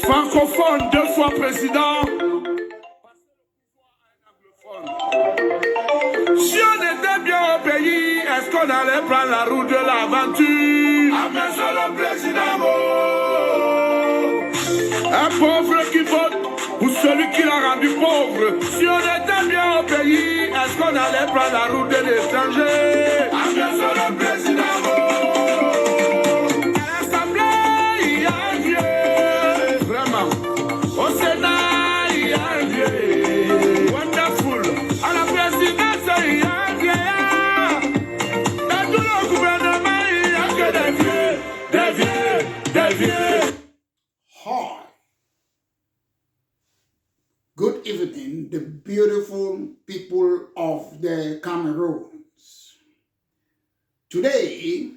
Francophone, 2 fois président. Si on était bien au pays, est-ce qu'on allait prendre la route de l'aventure? Ah, mais c'est le président. Un pauvre qui vote pour celui qui l'a rendu pauvre. Si on était bien au pays, est-ce qu'on allait prendre la route de l'étranger? Ah, mais c'est le président. À l'Assemblée, il y a un vieux. Vraiment. Au Sénat, il y a un vieux. Wonderful. À la présidence, il y a un vieillard. Dans tout le gouvernement, il n'y a que des vieux, des vieux, des vieux. Hi. Good evening, the beautiful people of the Cameroons. Today,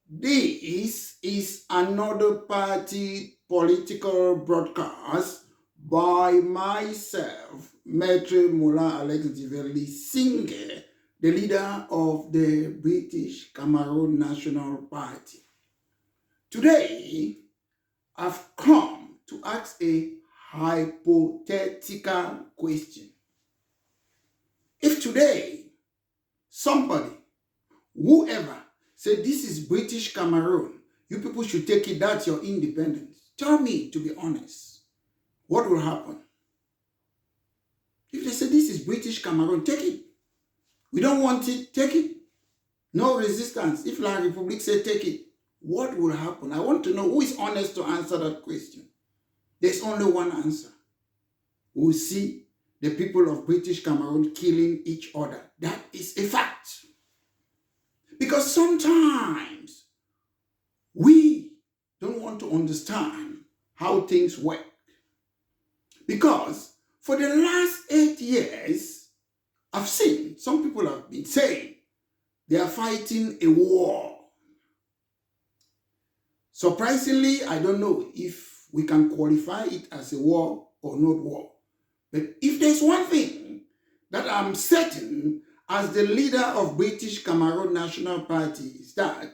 this is another party political broadcast by myself, Maître Moulin Alex Diveli Singer, the leader of the British Cameroon National Party. Today, I've come to ask a hypothetical question. If today, somebody, whoever, said this is British Cameroon, you people should take it, that's your independence. Tell me, to be honest, what will happen? If they say this is British Cameroon, take it. We don't want it, take it. No resistance. If La République say take it, what will happen? I want to know who is honest to answer that question. There's only one answer. We'll see the people of British Cameroon killing each other. That is a fact. Because sometimes we don't want to understand how things work. Because for the last 8 years, I've seen some people have been saying they are fighting a war. Surprisingly, I don't know if we can qualify it as a war or not war. But if there's one thing that I'm certain as the leader of British Cameroon National Party is that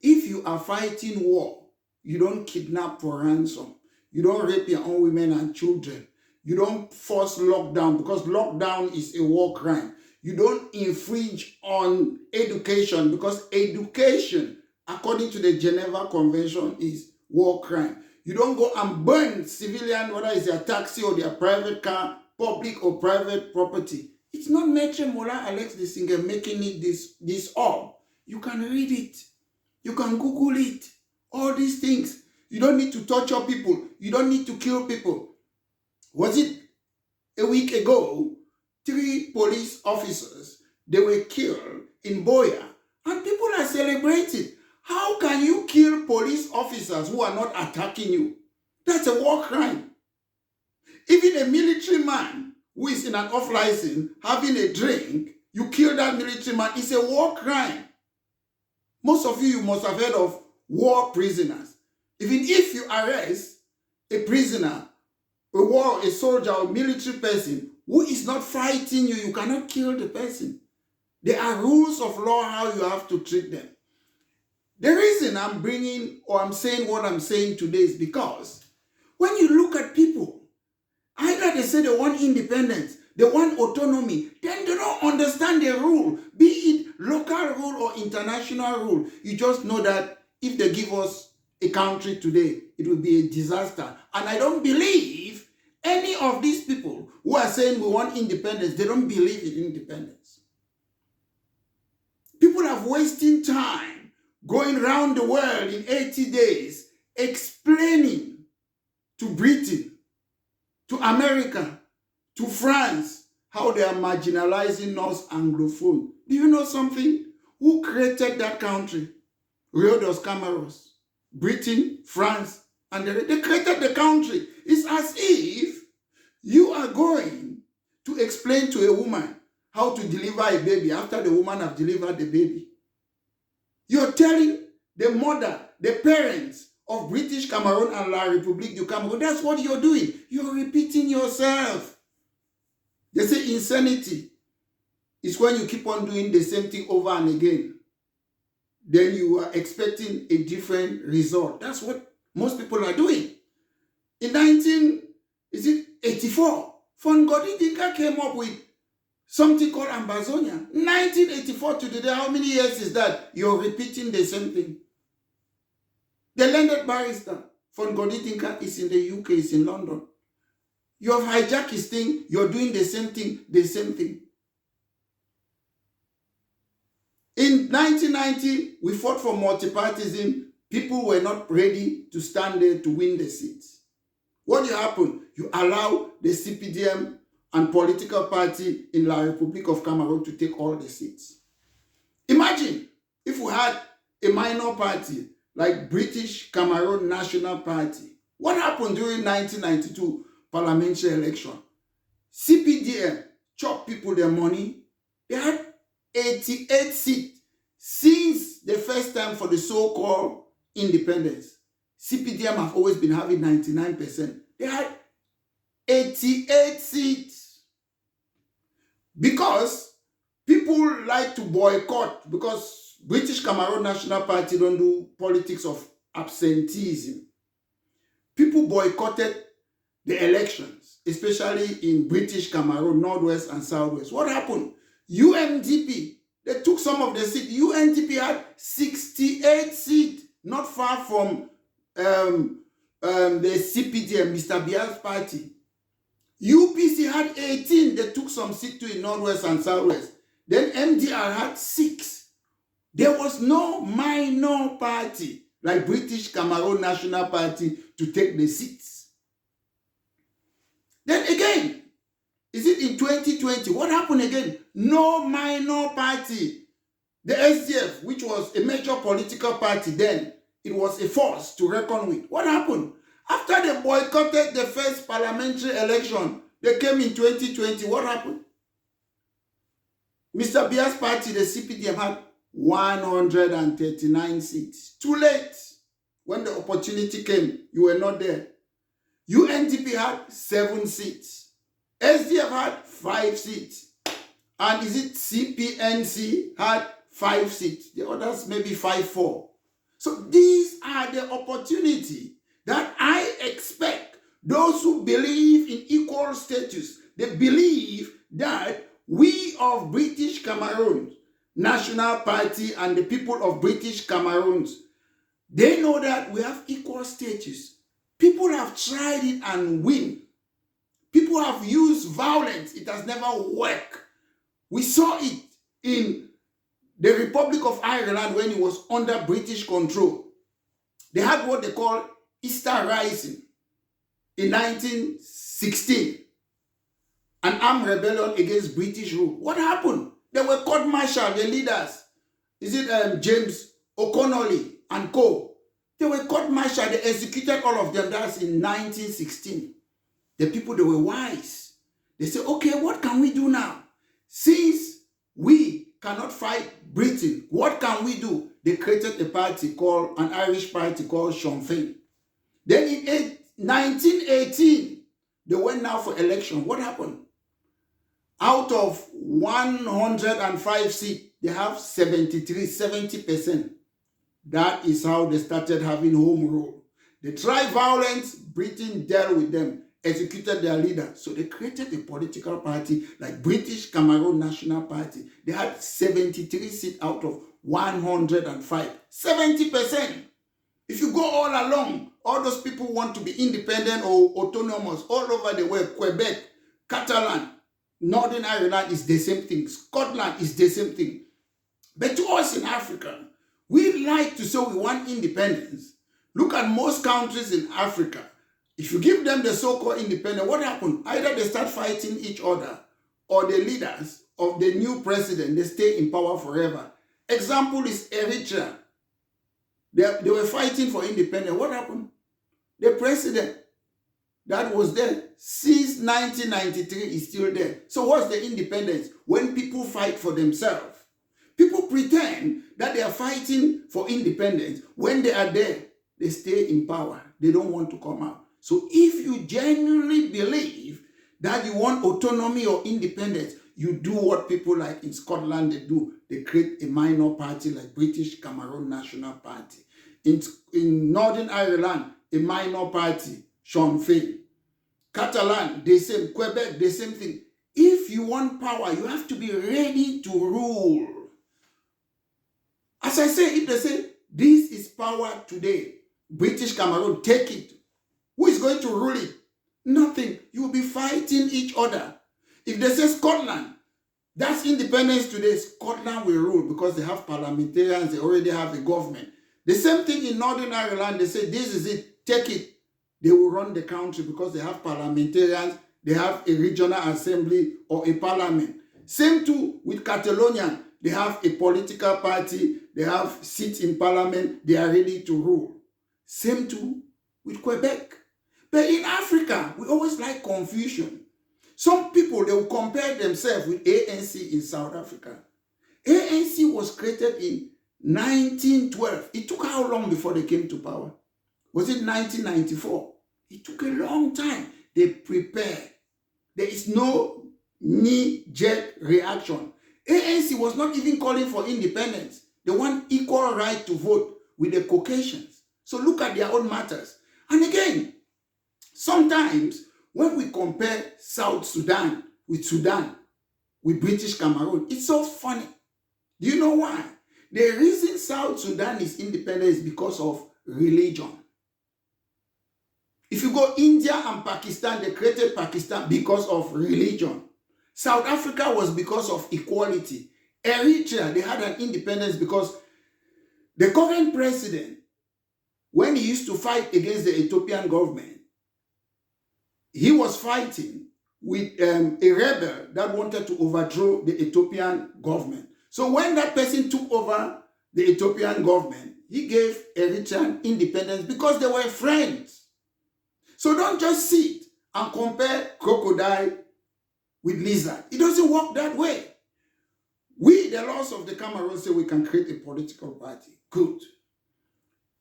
if you are fighting war, you don't kidnap for ransom. You don't rape your own women and children. You don't force lockdown because lockdown is a war crime. You don't infringe on education because education, according to the Geneva Convention, is war crime. You don't go and burn civilian, whether it's their taxi or their private car, public or private property. It's not Maître Moulin Alex the Singer making it this up. You can read it. You can Google it. All these things. You don't need to torture people. You don't need to kill people. Was it a week ago, 3 police officers, they were killed in Boya, and people are celebrating. How can you kill police officers who are not attacking you? That's a war crime. Even a military man who is in an off-license having a drink, you kill that military man, it's a war crime. Most of you must have heard of war prisoners. Even if you arrest a prisoner, a soldier or military person who is not fighting you, you cannot kill the person. There are rules of law how you have to treat them. The reason I'm bringing or I'm saying what I'm saying today is because when you look at people, either they say they want independence, they want autonomy, then they don't understand the rule, be it local rule or international rule. You just know that if they give us a country today, it will be a disaster. And I don't believe any of these people who are saying we want independence, they don't believe in independence. People are wasting time going around the world in 80 days, explaining to Britain, to America, to France, how they are marginalizing us Anglophone. Do you know something? Who created that country? Rio dos Cameroons, Britain, France, and they created the country. It's as if you are going to explain to a woman how to deliver a baby after the woman has delivered the baby. You're telling the mother, the parents of British Cameroon and La République du Cameroun, that's what you're doing. You're repeating yourself. They say insanity is when you keep on doing the same thing over and again. Then you are expecting a different result. That's what most people are doing. In 1984, Fongodi Dinka came up with something called Ambazonia. 1984 to today, how many years is that? You're repeating the same thing. The landed barrister, Fongodi Dinka, is in the UK, is in London. You have hijacked his thing, you're doing the same thing, the same thing. In 1990, we fought for multipartyism. People were not ready to stand there to win the seats. What do you happen? You allow the CPDM and political party in La Republic of Cameroon to take all the seats. Imagine if we had a minor party like British Cameroon National Party. What happened during 1992 parliamentary election? CPDM chopped people their money. They had 88 seats since the first time for the so-called independence. CPDM have always been having 99%. They had 88 seats. Because people like to boycott, because British Cameroon National Party don't do politics of absenteeism. People boycotted the elections, especially in British Cameroon, Northwest and Southwest. What happened? UNDP, they took some of the seats. UNDP had 68 seats, not far from the CPDM, Mr. Bia's party. UPC had 18. They took some seats too in Northwest and Southwest. Then MDR had 6. There was no minor party like British Cameroon National Party to take the seats. Then again, is it in 2020? What happened again? No minor party. The SDF, which was a major political party then, it was a force to reckon with. What happened? After they boycotted the first parliamentary election, they came in 2020. What happened? Mr. Bia's party, the CPDM, had 139 seats. Too late. When the opportunity came, you were not there. UNDP had 7 seats. SDF had 5 seats. And is it CPNC had 5 seats? The others maybe 5-4. So these are the opportunity that I expect those who believe in equal status. They believe that we of British Cameroon National Party and the people of British Cameroons, they know that we have equal status. People have tried it and win. People have used violence. It has never worked. We saw it in the Republic of Ireland when it was under British control. They had what they call Easter Rising in 1916. An armed rebellion against British rule. What happened? They were court-martialed, the leaders. Is it James O'Connolly and co? They were court-martialed. They executed all of them. That's in 1916. The people, they were wise. They said, okay, what can we do now? Since we cannot fight Britain, what can we do? They created a party called, an Irish party called Sinn Féin. Then in 1918, they went now for election. What happened? Out of 105 seats, they have 73, 70%. That is how they started having home rule. They tried violence, Britain dealt with them, executed their leader. So they created a political party like British Cameroon National Party. They had 73 seats out of 105. 70%. If you go all along, all those people want to be independent or autonomous all over the world. Quebec, Catalan, Northern Ireland is the same thing. Scotland is the same thing. But to us in Africa, we like to say we want independence. Look at most countries in Africa. If you give them the so-called independence, what happened? Either they start fighting each other or the leaders of the new president, they stay in power forever. Example is Eritrea. They were fighting for independence. What happened? The president that was there since 1993 is still there. So what's the independence? When people fight for themselves. People pretend that they are fighting for independence. When they are there, they stay in power. They don't want to come out. So if you genuinely believe that you want autonomy or independence, you do what people like in Scotland they do. They create a minor party like British Cameroon National Party. In Northern Ireland, a minor party, Sinn Féin. Catalan, the same. Quebec, the same thing. If you want power, you have to be ready to rule. As I say, if they say, this is power today, British Cameroon, take it. Who is going to rule it? Nothing. You will be fighting each other. If they say Scotland, that's independence today, Scotland will rule because they have parliamentarians, they already have a government. The same thing in Northern Ireland, they say, this is it, take it. They will run the country because they have parliamentarians, they have a regional assembly or a parliament. Same too with Catalonia. They have a political party, they have seats in parliament, they are ready to rule. Same too with Quebec. But in Africa, we always like confusion. Some people, they will compare themselves with ANC in South Africa. ANC was created in 1912. It took how long before they came to power? Was it 1994? It took a long time. They prepared. There is no knee-jerk reaction. ANC was not even calling for independence. They want equal right to vote with the Caucasians. So look at their own matters. And again, sometimes when we compare South Sudan, with British Cameroon, it's so funny. Do you know why? The reason South Sudan is independent is because of religion. If you go India and Pakistan, they created Pakistan because of religion. South Africa was because of equality. Eritrea, they had an independence because the current president, when he used to fight against the Ethiopian government, he was fighting with a rebel that wanted to overthrow the Ethiopian government. So when that person took over the Ethiopian government, he gave Eritrean independence because they were friends. So don't just sit and compare crocodile with lizard. It doesn't work that way. We, the laws of the Cameroon, say we can create a political party. Good.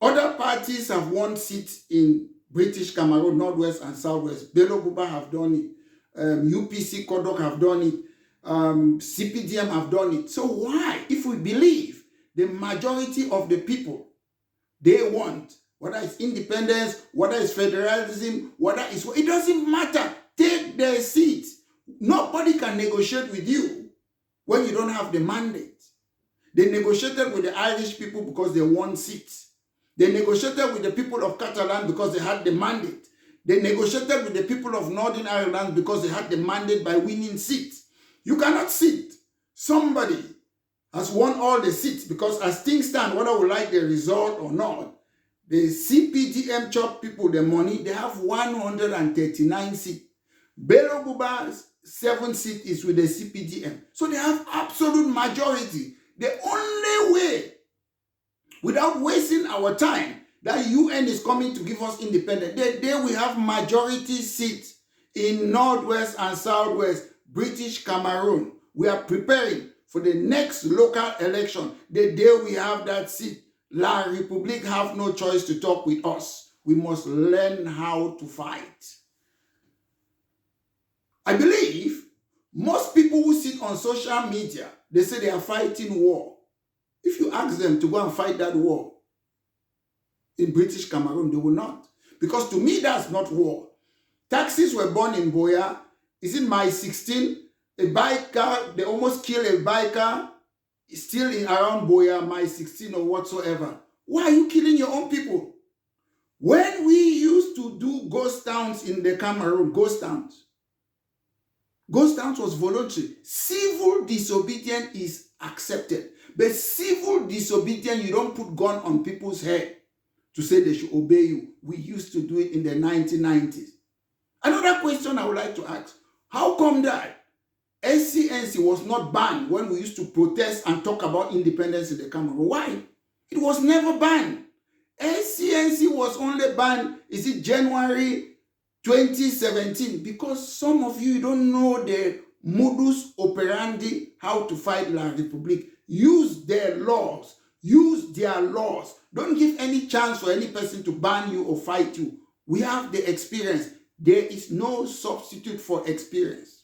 Other parties have won seats in British Cameroon, Northwest and Southwest. Bello Buba have done it. UPC Kodok have done it. CPDM have done it. So why, if we believe the majority of the people, they want, whether it's independence, whether it's federalism, whether it's, it doesn't matter. Take their seats. Nobody can negotiate with you when you don't have the mandate. They negotiated with the Irish people because they won seats. They negotiated with the people of Catalan because they had the mandate. They negotiated with the people of Northern Ireland because they had the mandate by winning seats. You cannot sit. Somebody has won all the seats because as things stand, whether we like the result or not, the CPDM chop people the money, they have 139 seats. Bello Buba's 7 seat is with the CPDM. So they have absolute majority. The only way, without wasting our time, that UN is coming to give us independence, the day we have majority seats in Northwest and Southwest, British Cameroon, we are preparing for the next local election. The day we have that seat, La République have no choice to talk with us. We must learn how to fight. I believe most people who sit on social media, they say they are fighting war. If you ask them to go and fight that war in British Cameroon, they will not. Because to me, that's not war. Taxis were born in Boya. Is it my 16? A biker, they almost killed a biker, still in around Boya, my 16 or whatsoever. Why are you killing your own people? When we used to do ghost towns in the Cameroon, ghost towns was voluntary. Civil disobedience is accepted. But civil disobedience, you don't put gun on people's head to say they should obey you. We used to do it in the 1990s. Another question I would like to ask, how come that SCNC was not banned when we used to protest and talk about independence in the Cameroon? Why? It was never banned. SCNC was only banned, is it January 2017? Because some of you don't know the modus operandi, how to fight La République. Use their laws. Use their laws. Don't give any chance for any person to ban you or fight you. We have the experience. There is no substitute for experience.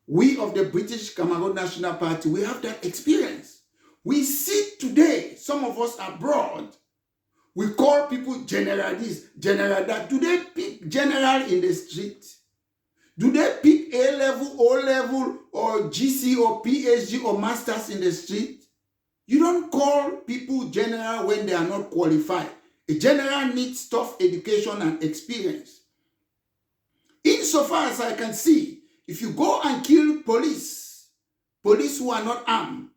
We of the British Cameroon National Party, we have that experience. We sit today, some of us abroad, we call people general this, general that. Do they pick pick general in the street? Do they pick A level, O level, or GC, or PhD, or masters in the street? You don't call people general when they are not qualified. A general needs tough education and experience. Insofar as I can see, if you go and kill police who are not armed,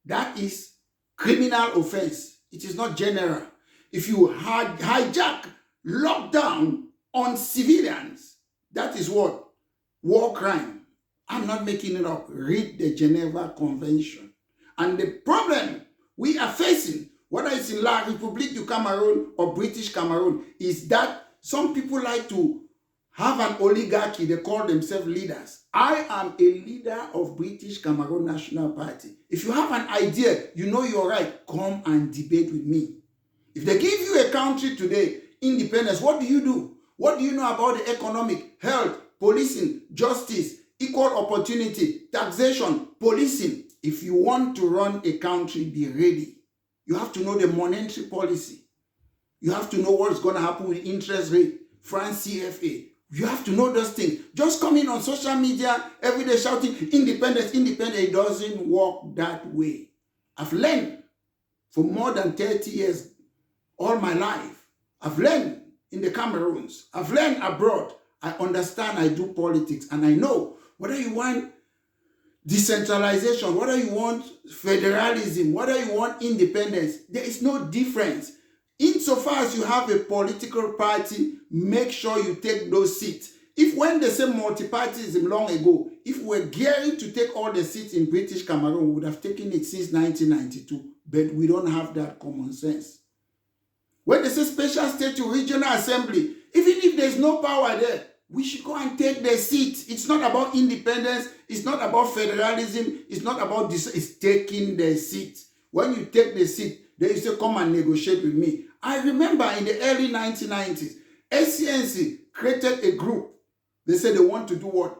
that is criminal offense. It is not general. If you hijack, lockdown on civilians, that is what? War crime. I'm not making it up. Read the Geneva Convention. And the problem we are facing, whether it's in La République du Cameroon or British Cameroon, is that some people like to have an oligarchy. They call themselves leaders. I am a leader of British Cameroon National Party. If you have an idea, you know you're right, come and debate with me. If they give you a country today, independence, what do you do? What do you know about the economic, health, policing, justice, equal opportunity, taxation, policing? If you want to run a country, be ready. You have to know the monetary policy. You have to know what's going to happen with interest rate, France CFA. You have to know those things. Just coming on social media every day shouting, independence, independence, it doesn't work that way. I've learned for more than 30 years, all my life. I've learned in the Cameroons. I've learned abroad. I understand, I do politics, and I know whether you want decentralization, whether you want federalism, whether you want independence, there is no difference. Insofar as you have a political party, make sure you take those seats. If when they say multipartyism long ago, if we're gearing to take all the seats in British Cameroon, we would have taken it since 1992, but we don't have that common sense. When they say special state to regional assembly, even if there's no power there, we should go and take the seat. It's not about independence. It's not about federalism. It's not about this. It's taking the seat. When you take the seat, then you say, come and negotiate with me. I remember in the early 1990s, SCNC created a group. They said they want to do what?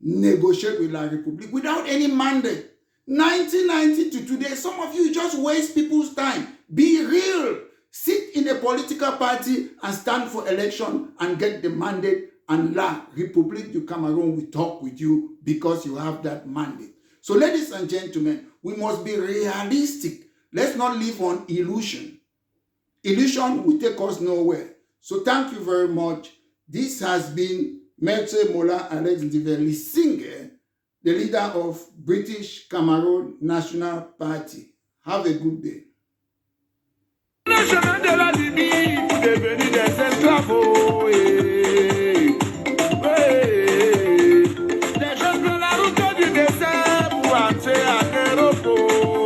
Negotiate with La République without any mandate. 1990 to today, some of you just waste people's time. Be real. Sit in a political party and stand for election and get the mandate, and La République du Cameroon will talk with you because you have that mandate. So ladies and gentlemen, we must be realistic. Let's not live on illusion. Illusion will take us nowhere. So thank you very much. This has been Maître Mola Alex Ndiveli Singer, the leader of British Cameroon National Party. Have a good day. Le chemin de la Libye pour devenir des esclaves. Les gens prennent la route du désert pour entrer à l'Europe.